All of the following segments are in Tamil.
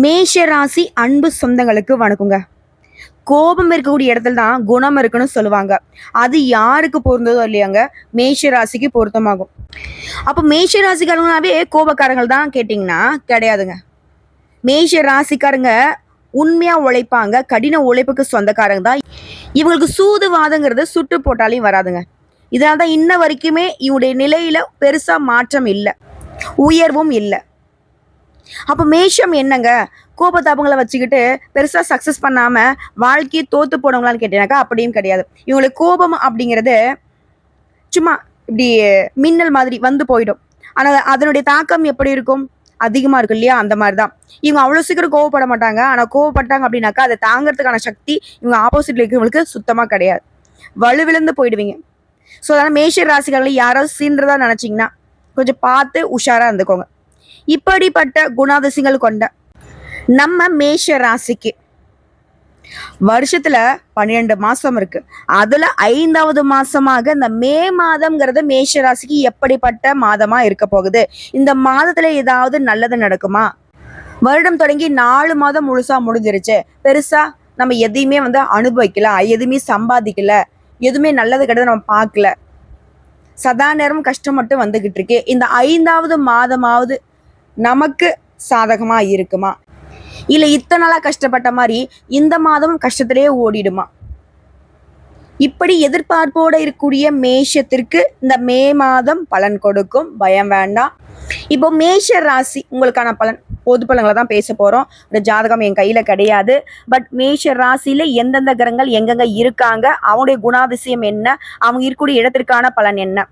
மேஷ ராசி அன்பு சொந்தங்களுக்கு வணக்கங்க. கோபம் இருக்கக்கூடிய இடத்துல தான் குணம் இருக்குன்னு சொல்லுவாங்க. அது யாருக்கு பொருந்ததோ இல்லையாங்க, மேஷ ராசிக்கு பொருத்தமாகும். அப்போ மேஷ ராசிக்காரங்களாவே கோபக்காரங்கள் தான் கேட்டிங்கன்னா கிடையாதுங்க. மேஷ ராசிக்காரங்க உண்மையா உழைப்பாங்க, கடின உழைப்புக்கு சொந்தக்காரங்க தான். இவங்களுக்கு சூதுவாதங்கிறது சுட்டு போட்டாலையும் வராதுங்க. இதனால தான் இன்ன வரைக்குமே இவங்களுடைய நிலையில பெருசா மாற்றம் இல்லை, உயர்வும் இல்லை. அப்போ மேஷம் என்னங்க, கோபதாபங்களை வச்சுக்கிட்டு பெருசாக சக்ஸஸ் பண்ணாமல் வாழ்க்கையை தோற்று போனவங்களான்னு கேட்டீங்கன்னாக்கா அப்படியும் கிடையாது. இவங்களுக்கு கோபம் அப்படிங்கிறது சும்மா இப்படி மின்னல் மாதிரி வந்து போயிடும். ஆனால் அதனுடைய தாக்கம் எப்படி இருக்கும், அதிகமாக இருக்கும் இல்லையா? அந்த மாதிரி தான் இவங்க அவ்வளோ சீக்கிரம் கோவப்பட மாட்டாங்க. ஆனால் கோவப்பட்டாங்க அப்படின்னாக்கா அதை தாங்கிறதுக்கான சக்தி இவங்க ஆப்போசிட்ல இருக்கிறவங்களுக்கு சுத்தமாக கிடையாது. வலுவிழந்து போயிடுவீங்க. ஸோ அதனால் மேஷ ராசிகளில் யாராவது சீன்றதா நினச்சிங்கன்னா கொஞ்சம் பார்த்து உஷாராக இருந்துக்கோங்க. இப்படிப்பட்ட குணாதிசயங்கள் கொண்ட நம்ம மேஷ ராசிக்கு வருஷத்துல 12 மாசம் இருக்கு. அதுல 5வது மாசமாக இந்த மே மாதம்ங்கிறது மேஷ ராசிக்கு எப்படிப்பட்ட மாதமா இருக்க போகுது? இந்த மாதத்துல ஏதாவது நல்லது நடக்குமா? வருடம் தொடங்கி 4 மாதம் முழுசா முடிஞ்சிருச்சு. பெருசா நம்ம எதையுமே அனுபவிக்கல, எதுவுமே சம்பாதிக்கல, எதுவுமே நல்லது கிடையாது நம்ம பார்க்கல. சதா நேரம் கஷ்டம் மட்டும் வந்துகிட்டு இருக்கு. இந்த 5வது மாதமாவது நமக்கு சாதகமா இருக்குமா? இல்ல இத்தனை நாளா கஷ்டப்பட்ட மாதிரி இந்த மாதமும் கஷ்டத்திலேயே ஓடிடுமா? இப்படி எதிர்பார்ப்போட இருக்கக்கூடிய மேஷத்திற்கு இந்த மே மாதம் பலன் கொடுக்கும், பயம் வேண்டாம். இப்போ மேஷ ராசி உங்களுக்கான பலன் பொது பலன்களை தான் பேச போறோம். இந்த ஜாதகம் என் கையில கிடையாது. பட் மேஷ ராசியில எந்தெந்த கிரகங்கள் எங்கெங்க இருக்காங்க, அவங்களுடைய குணாதிசயம் என்ன, அவங்க இருக்கக்கூடிய இடத்திற்கான பலன் என்ன,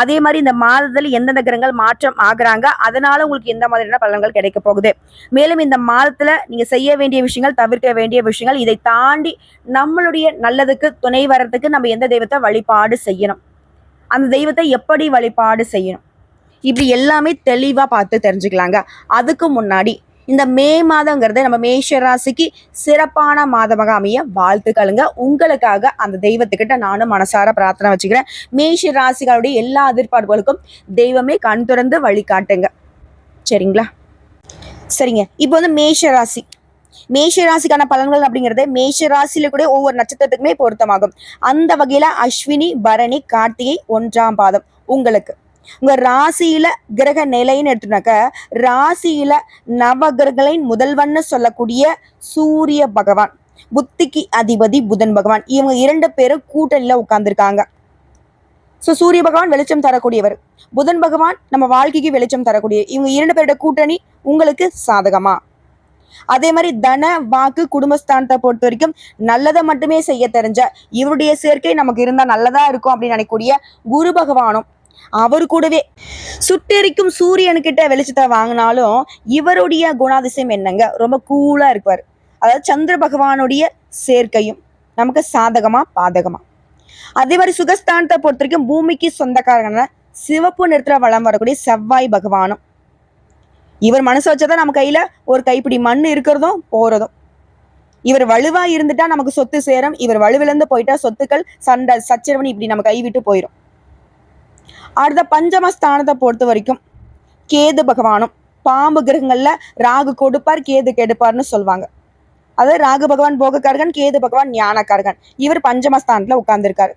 அதே மாதிரி இந்த மாதத்துல எந்தெந்த கிரகங்கள் மாற்றம் ஆகுறாங்க, அதனால உங்களுக்கு எந்த மாதிரியான பலன்கள் கிடைக்க போகுது, மேலும் இந்த மாதத்துல நீங்க செய்ய வேண்டிய விஷயங்கள், தவிர்க்க வேண்டிய விஷயங்கள், இதை தாண்டி நம்மளுடைய நல்லதுக்கு துணை வர்றதுக்கு நம்ம எந்த தெய்வத்தை வழிபாடு செய்யணும், அந்த தெய்வத்தை எப்படி வழிபாடு செய்யணும், இப்படி எல்லாமே தெளிவா பார்த்து தெரிஞ்சுக்கலாங்க. அதுக்கு முன்னாடி இந்த மே மாதங்கிறது நம்ம மேஷ ராசிக்கு சிறப்பான மாதமாக அமைய வாழ்த்துக்களுங்க. உங்களுக்காக அந்த தெய்வத்துக்கிட்ட நானும் மனசார பிரார்த்தனை வச்சுக்கிறேன். மேஷ ராசிகளுடைய எல்லா எதிர்பார்ப்புகளுக்கும் தெய்வமே கண் திறந்து வழிகாட்டுங்க. சரிங்களா? சரிங்க. இப்போ மேஷ ராசி, மேஷ ராசிக்கான பலன்கள் அப்படிங்கிறது மேஷ ராசியில கூட ஒவ்வொரு நட்சத்திரத்துக்குமே பொருத்தமாகும். அந்த வகையில அஸ்வினி, பரணி, கார்த்திகை 1ஆம் பாதம் உங்களுக்கு உங்க ராசியில கிரக நிலைன்னு எடுத்துனாக்க, ராசியில நவகிரகங்களின் முதல்வன்னு சொல்லக்கூடிய சூரிய பகவான், புத்திக்கு அதிபதி புதன் பகவான், இவங்க 2 பேரும் கூட்டணியில உட்கார்ந்துருக்காங்க. ஸோ சூரிய பகவான் வெளிச்சம் தரக்கூடியவர், புதன் பகவான் நம்ம வாழ்க்கைக்கு வெளிச்சம் தரக்கூடிய, இவங்க 2 பேரோட கூட்டணி உங்களுக்கு சாதகமா? அதே மாதிரி தன வாக்கு குடும்பஸ்தானத்தை பொறுத்த வரைக்கும் நல்லதை மட்டுமே செய்ய தெரிஞ்ச இவருடைய சேர்க்கை நமக்கு இருந்தா நல்லதா இருக்கும் அப்படின்னு நினைக்கக்கூடிய குரு பகவானும் அவர் கூடவே சுட்டெரிக்கும் சூரியனுக்கிட்ட வெளிச்சத்தை வாங்கினாலும் இவருடைய குணாதிசயம் என்னங்க, ரொம்ப கூலா இருப்பார். அதாவது சந்திர பகவானுடைய சேர்க்கையும் நமக்கு சாதகமா பாதகமா? அதே மாதிரி சுகஸ்தானத்தை பொறுத்த வரைக்கும் பூமிக்கு சொந்தக்காரங்க சிவப்பு நிறத்துல வளம் வரக்கூடிய செவ்வாய் பகவானும், இவர் மனசு வச்சதான் நம்ம கையில ஒரு கைப்பிடி மண் இருக்கிறதும் போறதும். இவர் வலுவா இருந்துட்டா நமக்கு சொத்து சேரும், இவர் வலுவிழந்து போயிட்டா சொத்துக்கள் சண்டை சச்சரவன் இப்படி நம்ம கைவிட்டு போயிடும். அடுத்த பஞ்சமஸ்தானத்தை பொறுத்த வரைக்கும் கேது பகவானும், பாம்பு கிரகங்கள்ல ராகு கொடுப்பார், கேது கெடுப்பார்னு சொல்லுவாங்க. அதாவது ராகு பகவான் போகக்காரகன், கேது பகவான் ஞானக்காரகன், இவர் பஞ்சமஸ்தானத்துல உட்கார்ந்துருக்காரு.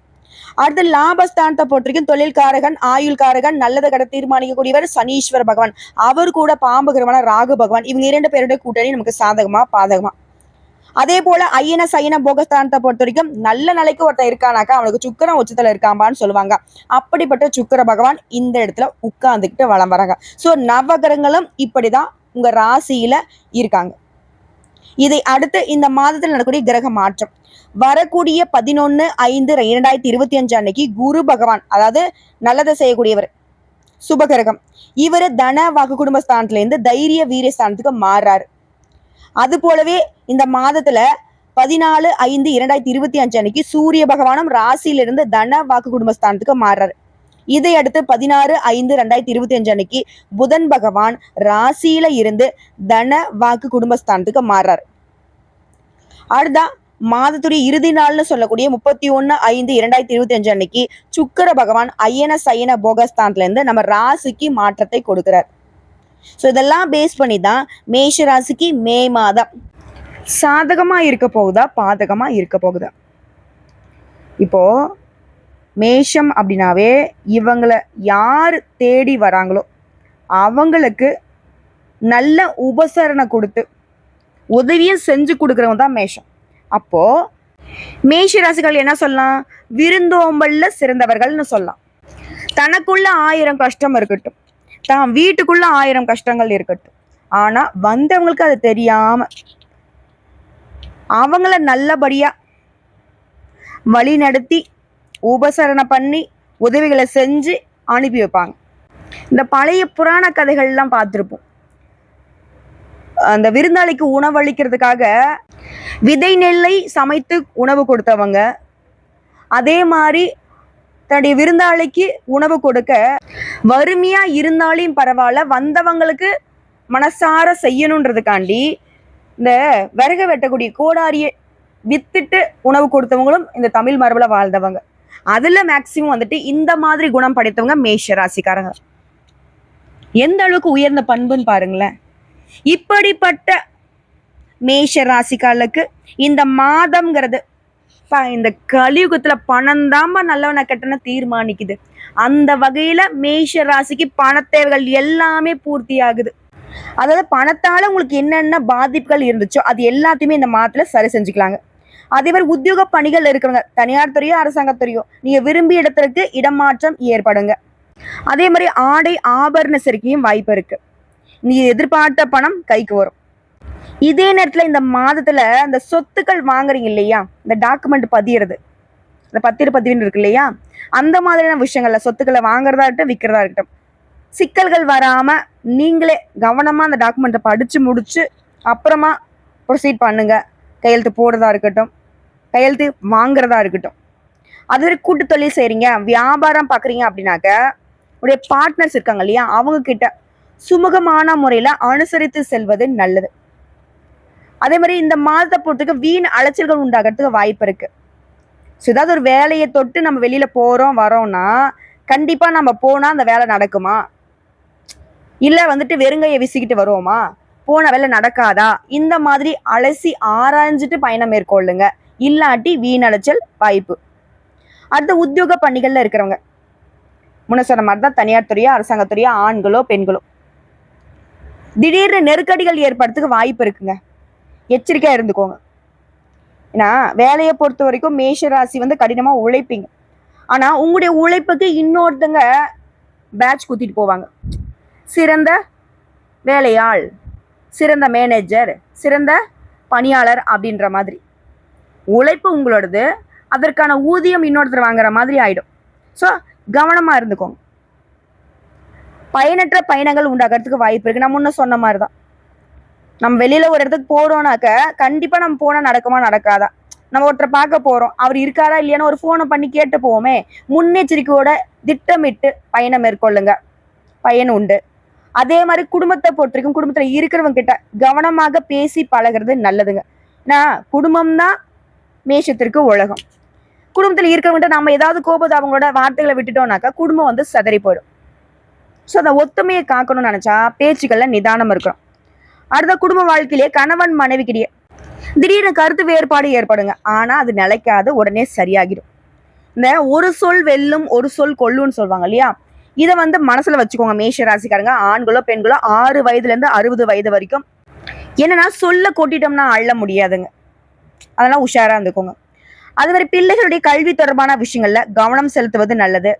அடுத்து லாபஸ்தானத்தை பொறுத்த வரைக்கும் தொழில்காரகன், ஆயுள்காரகன், நல்லதை கடை தீர்மானிக்கக்கூடியவர் சனீஸ்வர பகவான், அவர் கூட பாம்பு கிரகமான ராகு பகவான், இவங்க 2 பேருடைய கூட்டணி நமக்கு சாதகமா பாதகமா? அதே போல ஐயன சயன போகஸ்தானத்தை பொறுத்த வரைக்கும் நல்ல நிலைக்கு ஒருத்தர் இருக்கானாக்கா அவனுக்கு சுக்கரம் உச்சத்துல இருக்காம்பான்னு சொல்லுவாங்க. அப்படிப்பட்ட சுக்கர பகவான் இந்த இடத்துல உட்கார்ந்துக்கிட்டு வளம் வராங்க. ஸோ நவகிரகங்களும் இப்படிதான் உங்க ராசியில இருக்காங்க. இதை அடுத்து இந்த மாதத்தில் நடக்கக்கூடிய கிரக மாற்றம் வரக்கூடிய 11/5/2025 அன்னைக்கு குரு பகவான், அதாவது நல்லதை செய்யக்கூடியவர் சுபகிரகம், இவர் தன வாக்கு குடும்பஸ்தானத்துல இருந்து தைரிய வீரிய ஸ்தானத்துக்கு மாறுறாரு. அது போலவே இந்த மாதத்துல 14/5/2025 அன்னைக்கு சூரிய பகவானும் ராசியிலிருந்து தன வாக்கு குடும்பஸ்தானத்துக்கு மாறுறாரு. இதை அடுத்து 16/5/2025 அன்னைக்கு புதன் பகவான் ராசியில இருந்து தன வாக்கு குடும்பஸ்தானத்துக்கு மாறுறாரு. அடுத்தா மாதத்துடைய இறுதி நாள்னு சொல்லக்கூடிய 31/5/2025 அன்னைக்கு சுக்கர பகவான் ஐயன சயன போகஸ்தானத்துல இருந்து நம்ம ராசிக்கு மாற்றத்தை கொடுக்கிறார். ஸோ இதெல்லாம் பேஸ் பண்ணி தான் மேஷ ராசிக்கு மே மாதம் சாதகமா இருக்க போகுதா பாதகமா இருக்க போகுதா. இப்போ மேஷம் அப்படின்னாவே இவங்களை யார் தேடி வராங்களோ அவங்களுக்கு நல்ல உபசரணை கொடுத்து உதவியும் செஞ்சு கொடுக்குறவங்க தான் மேஷம். அப்போ மேஷ ராசிகள் என்ன சொல்லலாம், விருந்தோம்பல்ல சிறந்தவர்கள்னு சொல்லலாம். தனக்குள்ள 1000 கஷ்டம் இருக்கட்டும், தான் வீட்டுக்குள்ள 1000 கஷ்டங்கள் இருக்கட்டும், ஆனா வந்தவங்களுக்கு அது தெரியாம அவங்கள நல்லபடியா வழி நடத்தி உபசரணை பண்ணி உதவிகளை செஞ்சு அனுப்பி வைப்பாங்க. இந்த பழைய புராண கதைகள்லாம் பார்த்துருப்போம். அந்த விருந்தாளிக்கு உணவளிக்கிறதுக்காக விதை நெல்லை சமைத்து உணவு கொடுத்தவங்க, அதே மாதிரி தன்னுடைய விருந்தாளிக்கு உணவு கொடுக்க வறுமையா இருந்தாலும் பரவாயில்ல வந்தவங்களுக்கு மனசார செய்யணுன்றதுக்காண்டி இந்த விறகு வெட்டக்கூடிய கோடாரியை வித்துட்டு உணவு கொடுத்தவங்களும் இந்த தமிழ் மரபுல வாழ்ந்தவங்க. அதுல மேக்சிமம் வந்துட்டு இந்த மாதிரி குணம் படைத்தவங்க மேஷ ராசிக்காரங்க. எந்த அளவுக்கு உயர்ந்த பண்புன்னு பாருங்களேன். இப்படிப்பட்ட மேஷ ராசிக்காரர்களுக்கு இந்த மாதம்ங்கிறது இந்த கலியுகத்துல பணம் தாம நல்லவனை கெட்டன தீர்மானிக்குது. அந்த வகையில மேஷ ராசிக்கு பண தேவைகள் எல்லாமே பூர்த்தி ஆகுது. அதாவது பணத்தால உங்களுக்கு என்னென்ன பாதிப்புகள் இருந்துச்சோ அது எல்லாத்தையுமே இந்த மாதத்துல சரி செஞ்சுக்கலாங்க. அதே மாதிரி உத்தியோக பணிகள் இருக்கிறவங்க, தனியார் துறையோ அரசாங்கத்துறையோ, நீங்க விரும்பிய இடத்திற்கு இடமாற்றம் ஏற்படுங்க. அதே மாதிரி ஆடை ஆபரண சேர்க்கையும் வாய்ப்பு இருக்கு. நீங்க எதிர்பார்த்த பணம் கைக்கு வரும். இதே நேரத்துல இந்த மாதத்துல இந்த சொத்துக்கள் வாங்குறீங்க இல்லையா, இந்த டாக்குமெண்ட் பதியறது, இந்த பத்திரப்பதிவுன்னு இருக்கு இல்லையா, அந்த மாதிரியான விஷயங்கள்ல சொத்துக்களை வாங்குறதா இருக்கட்டும் விற்கிறதா இருக்கட்டும், சிக்கல்கள் வராம நீங்களே கவனமா அந்த டாக்குமெண்ட்டை படிச்சு முடிச்சு அப்புறமா ப்ரொசீட் பண்ணுங்க. கையெழுத்து போடுறதா இருக்கட்டும், கையெழுத்து வாங்குறதா இருக்கட்டும். அது கூட்டு தொழில் செய்றீங்க, வியாபாரம் பாக்குறீங்க அப்படின்னாக்க உடைய பார்ட்னர்ஸ் இருக்காங்க இல்லையா, அவங்க கிட்ட சுமூகமான முறையில அனுசரித்து செல்வது நல்லது. அதே மாதிரி இந்த மாதத்தை பொறுத்துக்கு வீண் அலைச்சல்கள் உண்டாகிறதுக்கு வாய்ப்பு இருக்கு. ஸோ ஏதாவது ஒரு வேலையை தொட்டு நம்ம வெளியில போறோம் வரோம்னா கண்டிப்பா நம்ம போனா அந்த வேலை நடக்குமா, இல்ல வந்துட்டு வெறுங்கையை விசிக்கிட்டு வருவோமா, போன வேலை நடக்காதா, இந்த மாதிரி அலசி ஆராய்ஞ்சிட்டு பயணம் மேற்கொள்ளுங்க. இல்லாட்டி வீணடைச்சல் வாய்ப்பு. அடுத்த உத்தியோக பணிகள்ல இருக்கிறவங்க, முன்ன சொன்ன மாதிரி தான் தனியார் துறையா அரசாங்கத்துறையா ஆண்களோ பெண்களோ, திடீர்னு நெருக்கடிகள் ஏற்படுறதுக்கு வாய்ப்பு இருக்குங்க. எச்சரிக்கையா இருந்துக்கோங்க. ஏன்னா வேலையை பொறுத்த வரைக்கும் மேஷ ராசி கடினமா உழைப்பீங்க. ஆனா உங்களுடைய உழைப்புக்கு இன்னொருத்தங்க பேட்ச் குத்திட்டு போவாங்க. சிறந்த வேலையாள், சிறந்த மேனேஜர், சிறந்த பணியாளர் அப்படின்ற மாதிரி. உழைப்பு உங்களோடது, அதற்கான ஊதியம் இன்னொருத்தர் வாங்குற மாதிரி ஆயிடும். ஸோ கவனமா இருந்துக்கோங்க. பயனற்ற பயணங்கள் உண்டாகிறதுக்கு வாய்ப்பு இருக்கு. நான் முன்ன சொன்ன மாதிரிதான், நம்ம வெளியில ஒரு இடத்துக்கு போறோம்னாக்க கண்டிப்பா நம்ம போனா நடக்குமா நடக்காதா, நம்ம ஒருத்தரை பார்க்க போறோம் அவர் இருக்காரா இல்லையான்னு ஒரு போனை பண்ணி கேட்டு போவோமே. முன்னெச்சரிக்கையோட திட்டமிட்டு பயணம் மேற்கொள்ளுங்க, பயன் உண்டு. அதே மாதிரி குடும்பத்தை பொறுத்த வரைக்கும் குடும்பத்துல இருக்கிறவங்க கிட்ட கவனமாக பேசி பழகிறது நல்லதுங்க. ஏன்னா குடும்பம் தான் மேஷத்திற்கு உலகம். குடும்பத்துல இருக்கிறவங்க நம்ம ஏதாவது கோபத்தை அவங்களோட வார்த்தைகளை விட்டுட்டோம்னாக்கா குடும்பம் சிதறி போயிடும். ஸோ அந்த ஒத்துமையை காக்கணும்னு நினைச்சா பேச்சுக்கள்ல நிதானம் இருக்கணும். அடுத்த குடும்ப வாழ்க்கையிலேயே கணவன் மனைவிக்கிடையே திடீர்னு கருத்து வேறுபாடு ஏற்படுங்க. ஆனா அது நிலைக்காது, உடனே சரியாகிடும். இந்த ஒரு சொல் வெல்லும் ஒரு சொல் கொல்லுன்னு சொல்லுவாங்க இல்லையா, இதை மனசுல வச்சுக்கோங்க மேஷ ராசிக்காரங்க. ஆண்களோ பெண்களோ 6 வயதுல இருந்து 60 வயது வரைக்கும் என்னன்னா சொல்ல கொட்டிட்டோம்னா அள்ள முடியாதுங்க. அதெல்லாம் உஷாரா இருந்துக்கோங்க. அது மாதிரி பிள்ளைகளுடைய கல்வி தொடர்பான விஷயங்கள்ல கவனம் செலுத்துவது நல்லது.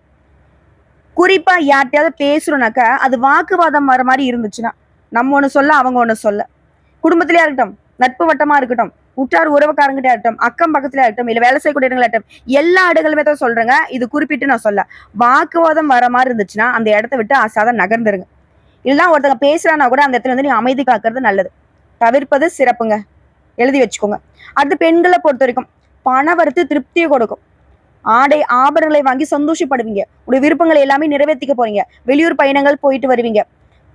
குறிப்பா யார்கிட்டயாவது பேசுறோம்னாக்கா அது வாக்குவாதம் வர மாதிரி இருந்துச்சுன்னா நம்ம ஒண்ணு சொல்ல அவங்க ஒண்ணு சொல்ல, குடும்பத்திலேயே இருக்கட்டும், நட்பு வட்டமா இருக்கட்டும், உற்றார் உறவுக்காரங்கிட்ட இருக்கட்டும், அக்கம் பக்கத்துல இருக்கட்டும், இல்ல வேலை செய்யக்கூடிய இடங்களா இருக்கட்டும், எல்லா இடங்களுமே தான் சொல்றேங்க. இது குறிப்பிட்டு நான் சொல்ல, வாக்குவாதம் வர மாதிரி இருந்துச்சுன்னா அந்த இடத்த விட்டு அசாத நகர்ந்துருங்க. இல்லைன்னா ஒருத்தங்க பேசுறானா கூட அந்த இடத்துல நீ அமைதி காக்கிறது நல்லது. தவிர்ப்பது சிறப்புங்க, எழுதி வச்சுக்கோங்க. அடுத்து பெண்களை பொறுத்த வரைக்கும் பண வரத்து திருப்தியை கொடுக்கும். ஆடை ஆபரணங்களை வாங்கி சந்தோஷப்படுவீங்க. உங்களுடைய விருப்பங்களை எல்லாமே நிறைவேற்றிக்க போறீங்க. வெளியூர் பயணங்கள் போயிட்டு வருவீங்க.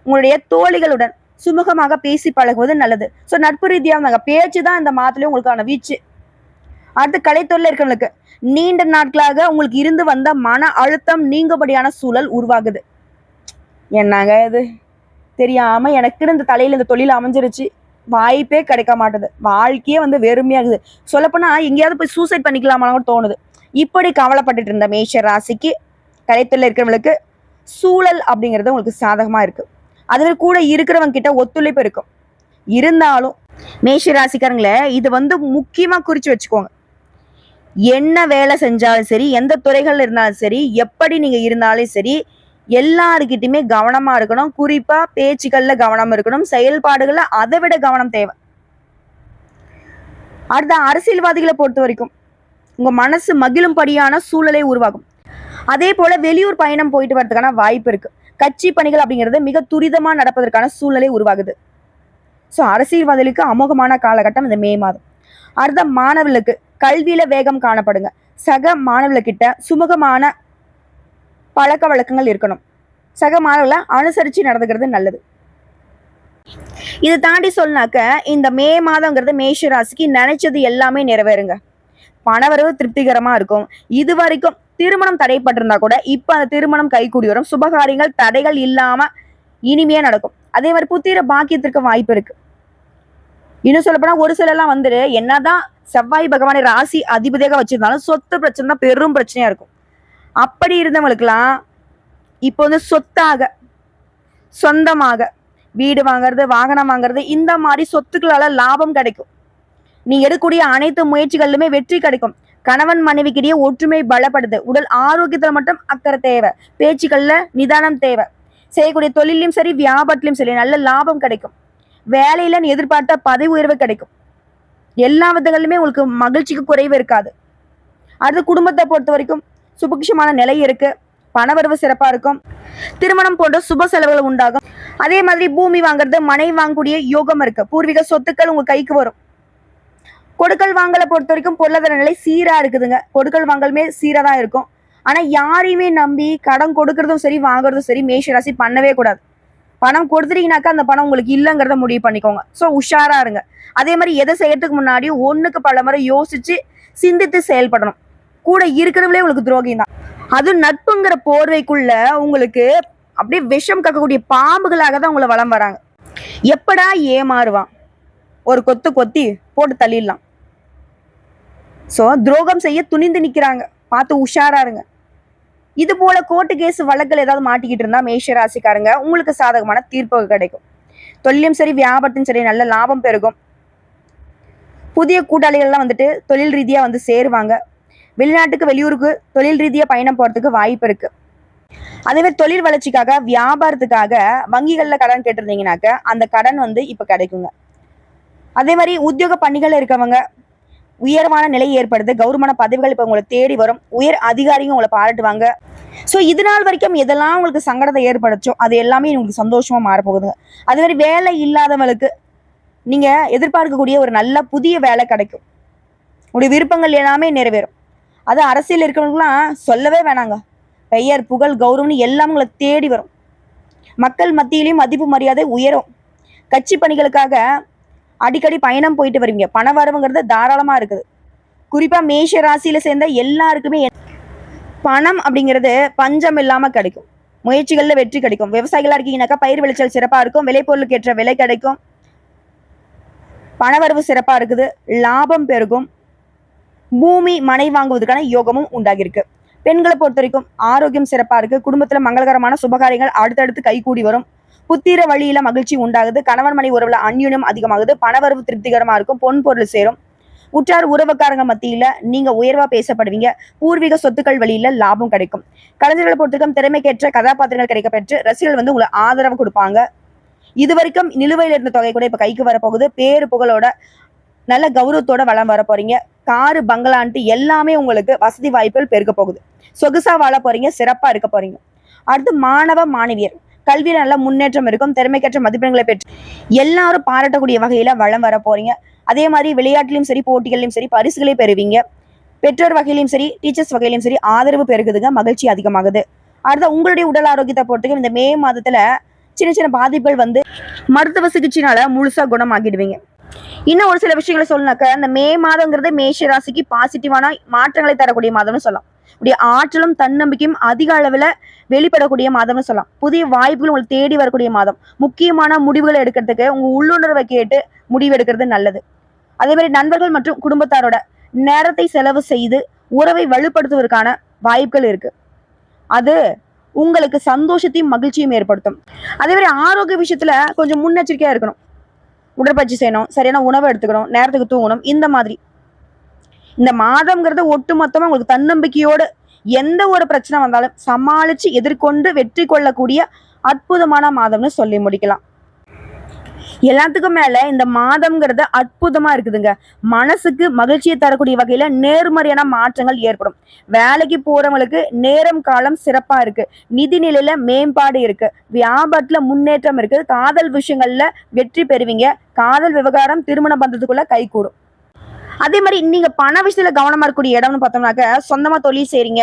உங்களுடைய தோழிகளுடன் சுமூகமாக பேசி பழகுவது நல்லது. ஸோ நட்பு ரீதியாக பேச்சு தான் இந்த மாதத்துலயும் உங்களுக்கான வீச்சு. அடுத்து கலைத்தொழில் இருக்கிறவங்களுக்கு நீண்ட நாட்களாக உங்களுக்கு இருந்து வந்த மன அழுத்தம் நீங்கபடியான சூழல் உருவாகுது. என்னங்க இது, தெரியாம எனக்குன்னு இந்த தலையில இந்த தொழில் அமைஞ்சிருச்சு, வாய்ப்பே கிடைக்க மாட்டேது, வாழ்க்கையே வந்து வெறுமையா இருக்குது, சொல்லப்போனா எங்கேயாவது போய் சூசைட் பண்ணிக்கலாமான்னு தோணுது. இப்படி கவலைப்பட்டுட்டு இருந்த மேஷ ராசிக்கு கலைத்துல இருக்கிறவங்களுக்கு சூழல் அப்படிங்கிறது உங்களுக்கு சாதகமா இருக்கு. அதுவே கூட இருக்கிறவங்க கிட்ட ஒத்துழைப்பு இருக்கும். இருந்தாலும் மேஷ ராசிக்காரங்கள இது வந்து முக்கியமா குறிச்சு வச்சுக்கோங்க. என்ன வேலை செஞ்சாலும் சரி, எந்த துறைகள் இருந்தாலும் சரி, எப்படி நீங்க இருந்தாலும் சரி, எல்லாருக்கிட்டையுமே கவனமா இருக்கணும். குறிப்பா பேச்சுக்கள்ல கவனம் இருக்கணும், செயல்பாடுகள்ல அதை விட கவனம் தேவை. அடுத்த அரசியல்வாதிகளை பொறுத்த வரைக்கும் உங்க மனசு மகிழும்படியான சூழலை உருவாகும். அதே போல வெளியூர் பயணம் போயிட்டு வரதுக்கான வாய்ப்பு இருக்கு. கட்சி பணிகள் அப்படிங்கிறது மிக துரிதமா நடப்பதற்கான சூழ்நிலை உருவாகுது. ஸோ அரசியல்வாதிகளுக்கு அமோகமான காலகட்டம் இந்த மே மாதம். அடுத்த மாணவர்களுக்கு கல்வியில வேகம் காணப்படுங்க. சக மாணவர்கிட்ட சுமூகமான பழக்க வழக்கங்கள் இருக்கணும். சக மாணவர்களை அனுசரிச்சு நடந்துக்கிறது நல்லது. இதை தாண்டி சொன்னாக்க இந்த மே மாதங்கிறது மேஷ ராசிக்கு நினைச்சது எல்லாமே நிறைவேறுங்க. பணவரவு திருப்திகரமா இருக்கும். இது வரைக்கும் திருமணம் தடைப்பட்டிருந்தா கூட இப்ப அந்த திருமணம் கைகூடி வரும். சுபகாரியங்கள் தடைகள் இல்லாம இனிமையா நடக்கும். அதே மாதிரி புத்திர பாக்கியத்திற்கு வாய்ப்பு இருக்கு. இன்னும் சொல்லப்போனா ஒரு சிலர்லாம் வந்துட்டு என்னதான் செவ்வாய் பகவானை ராசி அதிபதியாக வச்சிருந்தாலும் சொத்து பிரச்சனை தான் பெரும் பிரச்சனையா இருக்கும். அப்படி இருந்தவங்களுக்குலாம் இப்போ வந்து சொத்தாக, சொந்தமாக வீடு வாங்குறது, வாகனம் வாங்குறது, இந்த மாதிரி சொத்துக்களால லாபம் கிடைக்கும். நீ எடுக்கக்கூடிய அனைத்து முயற்சிகளிலுமே வெற்றி கிடைக்கும். கணவன் மனைவிக்கிடையே ஒற்றுமை பலப்படுது. உடல் ஆரோக்கியத்துல மட்டும் அக்கறை தேவை. பேச்சுக்கள்ல நிதானம் தேவை. செய்யக்கூடிய தொழிலையும் சரி, வியாபாரத்திலையும் சரி நல்ல லாபம் கிடைக்கும். வேலையில நீ எதிர்பார்த்த பதவி உயர்வு கிடைக்கும். எல்லா விதங்களிலுமே உங்களுக்கு மகிழ்ச்சிக்கு குறைவு இருக்காது. அடுத்து குடும்பத்தை பொறுத்த வரைக்கும் சுபக்ஷமான நிலை இருக்கு. பணவரவு சிறப்பா இருக்கும். திருமணம் போன்ற சுப செலவுகள் உண்டாகும். அதே மாதிரி பூமி வாங்குறது, மனை வாங்கக்கூடிய யோகம் இருக்கு. பூர்வீக சொத்துக்கள் உங்க கைக்கு வரும். கொடுக்கல் வாங்கலை பொறுத்த வரைக்கும் பொருளாதார நிலை சீரா இருக்குதுங்க. கொடுக்கல் வாங்கலுமே சீரா தான் இருக்கும். ஆனா யாரையுமே நம்பி கடன் கொடுக்கறதும் சரி, வாங்குறதும் சரி மேஷ ராசி பண்ணவே கூடாது. பணம் கொடுத்துட்டீங்கன்னாக்கா அந்த பணம் உங்களுக்கு இல்லைங்கிறத முடிவு பண்ணிக்கோங்க. ஸோ உஷாரா இருங்க. அதே மாதிரி எதை செய்யறதுக்கு முன்னாடியும் ஒண்ணுக்கு பல முறை யோசிச்சு சிந்தித்து செயல்படணும். கூட இருக்கிறவங்களே உங்களுக்கு துரோகம் தான். அதுவும் நட்புங்கிற போர்வைக்குள்ள உங்களுக்கு அப்படியே விஷம் கக்கக்கூடிய பாம்புகளாக தான் உங்களை வளம் வராங்க. எப்படா ஏமாறுவான், ஒரு கொத்து கொத்தி போட்டு தள்ளிடலாம். ஸோ துரோகம் செய்ய துணிந்து நிற்கிறாங்க. பார்த்து உஷாரா இருங்க. இது போல கோர்ட்டு கேஸ் வழக்குகள் ஏதாவது மாட்டிக்கிட்டு இருந்தா மேஷ ராசிக்காரங்க உங்களுக்கு சாதகமான தீர்ப்பு கிடைக்கும். தொழிலும் சரி, வியாபாரத்திலும் சரி நல்ல லாபம் பெருகும். புதிய கூட்டாளிகள்லாம் வந்துட்டு தொழில் ரீதியா வந்து சேருவாங்க. வெளிநாட்டுக்கு, வெளியூருக்கு தொழில் ரீதியா பயணம் போறதுக்கு வாய்ப்பு இருக்கு. அதே மாதிரி தொழில் வளர்ச்சிக்காக, வியாபாரத்துக்காக வங்கிகள்ல கடன் கேட்டிருந்தீங்கன்னாக்க அந்த கடன் வந்து இப்ப கிடைக்குங்க. அதே மாதிரி உத்தியோக பணிகள் இருக்கவங்க உயர்வான நிலை ஏற்படுது. கௌரவமான பதவிகள் இப்ப உங்களை தேடி வரும். உயர் அதிகாரிகள் உங்களை பாராட்டுவாங்க. ஸோ இது நாள் வரைக்கும் எதெல்லாம் உங்களுக்கு சங்கடத்தை ஏற்படுச்சோ அது எல்லாமே உங்களுக்கு சந்தோஷமா மாறப்போகுதுங்க. அதே மாதிரி வேலை இல்லாதவங்களுக்கு நீங்க எதிர்பார்க்கக்கூடிய ஒரு நல்ல புதிய வேலை கிடைக்கும். உங்களுடைய விருப்பங்கள் எல்லாமே நிறைவேறும். அது அரசியல் இருக்கிறவங்களாம் சொல்லவே வேணாங்க. பெயர், புகழ், கௌரவம்னு எல்லாம் உங்களை தேடி வரும். மக்கள் மத்தியிலையும் மதிப்பு மரியாதை உயரும். கட்சி பணிகளுக்காக அடிக்கடி பயணம் போயிட்டு வருவீங்க. பண வரவுங்கிறது தாராளமா இருக்குது. குறிப்பா மேஷ ராசியில சேர்ந்த எல்லாருக்குமே பணம் அப்படிங்கிறது பஞ்சம் இல்லாம கிடைக்கும். முயற்சிகள்ல வெற்றி கிடைக்கும். விவசாயிகளா இருக்கீங்கன்னாக்கா பயிர் விளைச்சல் சிறப்பா இருக்கும். விளைபொருளுக்கு ஏற்ற விலை கிடைக்கும். பணவரவு சிறப்பா இருக்குது. லாபம் பெருகும். பூமி, மனை வாங்குவதற்கான யோகமும் உண்டாகிருக்கு. பெண்களை பொறுத்த வரைக்கும் ஆரோக்கியம் சிறப்பா இருக்கு. குடும்பத்துல மங்களகரமான சுபகாரியங்கள் அடுத்தடுத்து கைகூடி வரும். புத்திர வழியில மகிழ்ச்சி உண்டாகுது. கணவன் மனை உறவுல அந்யுன்யம் அதிகமாகுது. பணவரவு திருப்திகரமா இருக்கும். பொன் பொருள் சேரும். உற்றார் உறவுக்காரங்க மத்தியில நீங்க உயர்வா பேசப்படுவீங்க. பூர்வீக சொத்துக்கள் வழியில லாபம் கிடைக்கும். கலைஞர்களை பொறுத்தவரைக்கும் திறமைக்கேற்ற கதாபாத்திரங்கள் கிடைக்க பெற்று ரசிகர்கள் வந்து உங்களை ஆதரவு கொடுப்பாங்க. இது வரைக்கும் நிலுவையில் இருந்த தொகை கூட இப்ப கைக்கு வரப்போகுது. பேரு புகழோட நல்ல கௌரவத்தோட வளம் வர போறீங்க. காரு, பங்களான்ட்டு எல்லாமே உங்களுக்கு வசதி வாய்ப்புகள் பெருக்க போகுது. சொகுசா வாழ போறீங்க. சிறப்பா இருக்க போறீங்க. அடுத்து மாணவ மாணவியர் கல்வியில நல்ல முன்னேற்றம் இருக்கும். திறமைக்கேற்ற மதிப்பெண்களை பெற்று எல்லாரும் பாராட்டக்கூடிய வகையில வளம் வர போறீங்க. அதே மாதிரி விளையாட்டிலும் சரி, போட்டிகளிலும் சரி பரிசுகளை பெறுவீங்க. பெற்றோர் வகையிலும் சரி, டீச்சர்ஸ் வகையிலும் சரி ஆதரவு பெருகுதுங்க. மகிழ்ச்சி அதிகமாகுது. அடுத்த உங்களுடைய உடல் ஆரோக்கியத்தை பொறுத்துக்கும் இந்த மே மாதத்துல சின்ன சின்ன பாதிப்புகள் வந்து மருத்துவ சிகிச்சையினால முழுசா குணமாகிடுவீங்க. இன்னும் ஒரு சில விஷயங்களை சொல்லனாக்க இந்த மே மாதங்கிறது மேஷ ராசிக்கு பாசிட்டிவான மாற்றங்களை தரக்கூடிய மாதம்னு சொல்லலாம். இப்படி ஆற்றலும் தன்னம்பிக்கையும் அதிக அளவுல வெளிப்படக்கூடிய மாதம்னு சொல்லலாம். புதிய வாய்ப்புகள் உங்களுக்கு தேடி வரக்கூடிய மாதம். முக்கியமான முடிவுகளை எடுக்கிறதுக்கு உங்க உள்ளுணர்வை கேட்டு முடிவு எடுக்கிறது நல்லது. அதே மாதிரி நண்பர்கள் மற்றும் குடும்பத்தாரோட நேரத்தை செலவு செய்து உறவை வலுப்படுத்துவதற்கான வாய்ப்புகள் இருக்கு. அது உங்களுக்கு சந்தோஷத்தையும் மகிழ்ச்சியும் ஏற்படுத்தும். அதே மாதிரி ஆரோக்கிய விஷயத்துல கொஞ்சம் முன்னெச்சரிக்கையா இருக்கணும். உடற்பயிற்சி செய்யணும், சரியான உணவை எடுத்துக்கணும், நேரத்துக்கு தூங்கணும். இந்த மாதிரி இந்த மாதம்ங்கிறது ஒட்டுமொத்தமா உங்களுக்கு தன்னம்பிக்கையோடு எந்த ஒரு பிரச்சனை வந்தாலும் சமாளிச்சு எதிர்கொண்டு வெற்றி கொள்ளக்கூடிய அற்புதமான மாதம்னு சொல்லி முடிக்கலாம். எல்லாத்துக்கும் மேல இந்த மாதம்ங்கிறது அற்புதமா இருக்குதுங்க. மனசுக்கு மகிழ்ச்சியை தரக்கூடிய வகையில நேர்மறையான மாற்றங்கள் ஏற்படும். வேலைக்கு போறவங்களுக்கு நேரம் காலம் சிறப்பா இருக்கு. நிதி நிலையில மேம்பாடு இருக்கு. வியாபாரத்துல முன்னேற்றம் இருக்கு. காதல் விஷயங்கள்ல வெற்றி பெறுவீங்க. காதல் விவகாரம் திருமண பந்தத்துக்குள்ள கைகூடும். அதே மாதிரி நீங்க பண விஷயத்துல கவனமா இருக்கக்கூடிய இடம்னு பார்த்தோம்னாக்க, சொந்தமா தொழில் செய்றீங்க,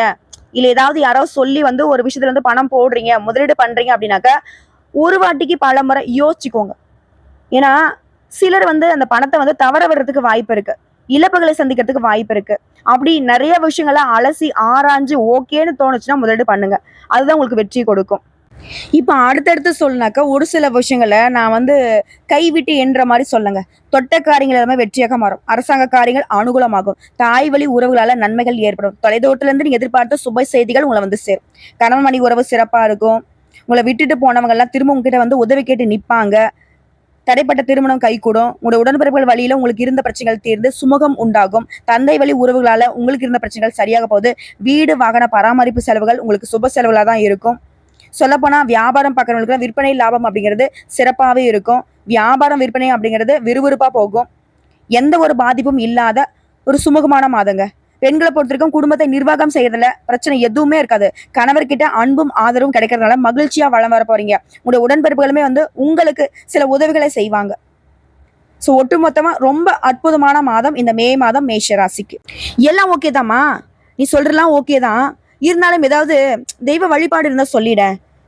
இல்ல ஏதாவது யாரோ சொல்லி ஒரு விஷயத்துல பணம் போடுறீங்க, முதலீடு பண்றீங்க அப்படின்னாக்க, ஒரு வாட்டிக்கு பல முறை யோசிச்சுக்கோங்க. ஏன்னா சிலர் அந்த பணத்தை தவற விடுறதுக்கு வாய்ப்பு இருக்கு. இழப்புகளை சந்திக்கிறதுக்கு வாய்ப்பு இருக்கு. அப்படி நிறைய விஷயங்களை அலசி ஆராய்ஞ்சு ஓகேன்னு தோணுச்சுன்னா முதலீடு பண்ணுங்க. அதுதான் உங்களுக்கு வெற்றி கொடுக்கும். இப்ப அடுத்தடுத்து சொல்லுனாக்க ஒரு சில விஷயங்களை நான் கைவிட்டு என்ற மாதிரி சொல்லுங்க. தொட்ட காரியங்கள் எல்லாமே வெற்றியாக மாறும். அரசாங்க காரியங்கள் அனுகூலமாகும். தாய் வழி உறவுகளால நன்மைகள் ஏற்படும். தொலைதூரத்துல இருந்து நீங்க எதிர்பார்த்த சுப செய்திகள் உங்களை சேரும். கணவன் மணி உறவு சிறப்பா இருக்கும். உங்களை விட்டுட்டு போனவங்க எல்லாம் திரும்ப உங்ககிட்ட உதவி கேட்டு நிப்பாங்க. தடைப்பட்ட திருமணம் கைகூடும். உங்களோட உடன்பிறப்புகள் வழியில உங்களுக்கு இருந்த பிரச்சனைகள் தீர்ந்து சுமூகம் உண்டாகும். தந்தை வழி உறவுகளால உங்களுக்கு இருந்த பிரச்சனைகள் சரியாக போகுது. வீடு வாகன பராமரிப்பு செலவுகள் உங்களுக்கு சுப செலவுகளா தான் இருக்கும். சொல்லப்போனா வியாபாரம் பார்க்கறவங்களுக்கு விற்பனை லாபம் அப்படிங்கிறது சிறப்பாகவே இருக்கும். வியாபாரம் விற்பனை அப்படிங்கிறது விறுவிறுப்பா போகும். எந்த ஒரு பாதிப்பும் இல்லாத ஒரு சுமூகமான மாதங்க. பெண்களை பொறுத்திருக்கும் குடும்பத்தை நிர்வாகம் செய்யறதுல பிரச்சனை எதுவுமே இருக்காது. கணவர்கிட்ட அன்பும் ஆதரவும் கிடைக்கிறதுனால மகிழ்ச்சியா வளம் வர போறீங்க. உங்களுடைய உடன்பிறப்புகளுமே உங்களுக்கு சில உதவிகளை செய்வாங்க. ஸோ ஒட்டுமொத்தமா ரொம்ப அற்புதமான மாதம் இந்த மே மாதம் மேஷ ராசிக்கு. எல்லாம் ஓகே தாம்மா, நீ சொல்றலாம் ஓகே தான், இருந்தாலும் ஏதாவது தெய்வ வழிபாடு இருந்தா சொல்லிட,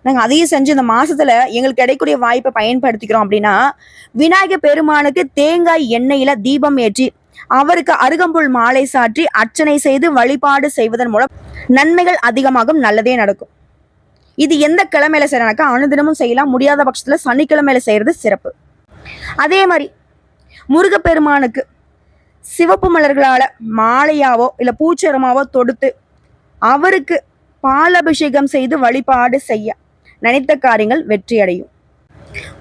நாங்க அதையும் செஞ்சு இந்த மாசத்துல எங்களுக்கு கிடைக்கக்கூடிய வாய்ப்பை பயன்படுத்திக்கிறோம் அப்படின்னா, விநாயகர் பெருமானுக்கு தேங்காய் எண்ணெயில தீபம் ஏற்றி அவருக்கு அருகம்புல் மாலை சாற்றி அர்ச்சனை செய்து வழிபாடு செய்வதன் மூலம் நன்மைகள் அதிகமாகும். நல்லதே நடக்கும். இது எந்த கிழமையில செய்யறானாக்கா அனுதினமும் செய்யலாம். முடியாத பட்சத்துல சனிக்கிழமையில செய்யறது சிறப்பு. அதே மாதிரி முருகப்பெருமானுக்கு சிவப்பு மலர்களால மாலையாவோ இல்ல பூச்சரமாவோ தொடுத்து அவருக்கு பாலபிஷேகம் செய்து வழிபாடு செய்ய நினைத்த காரியங்கள் வெற்றி அடையும்.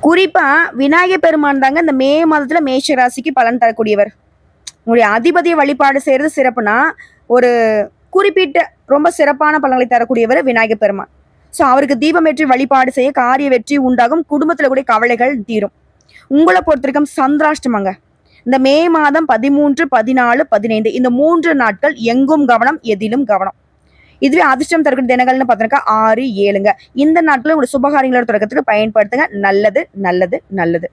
குறிப்பா விநாயகர் பெருமான் தாங்க இந்த மே மாதத்துல மேஷ ராசிக்கு பலன் தரக்கூடியவர். உங்களுடைய அதிபதியை வழிபாடு செய்யறது சிறப்புனா ஒரு குறிப்பிட்ட ரொம்ப சிறப்பான பலன்களை தரக்கூடியவர் விநாயகர் பெருமான். ஸோ அவருக்கு தீபம் ஏற்றி வழிபாடு செய்ய காரிய வெற்றி உண்டாகும். குடும்பத்துல கூட கவலைகள் தீரும். உங்களை பொறுத்திருக்கும் சந்திராஷ்டமங்க. இந்த மே மாதம் 13, 14, 15 இந்த 3 நாட்கள் எங்கும் கவனம், எதிலும் கவனம். இதுவே அதிர்ஷ்டம் தரக்கூடிய தினங்கள்னு பார்த்தோம்னாக்கா 6, 7ங்க. இந்த நாட்கள் உங்களுடைய சுபகாரியங்களோட தொடக்கத்துக்கு பயன்படுத்துங்க. நல்லது நல்லது நல்லது.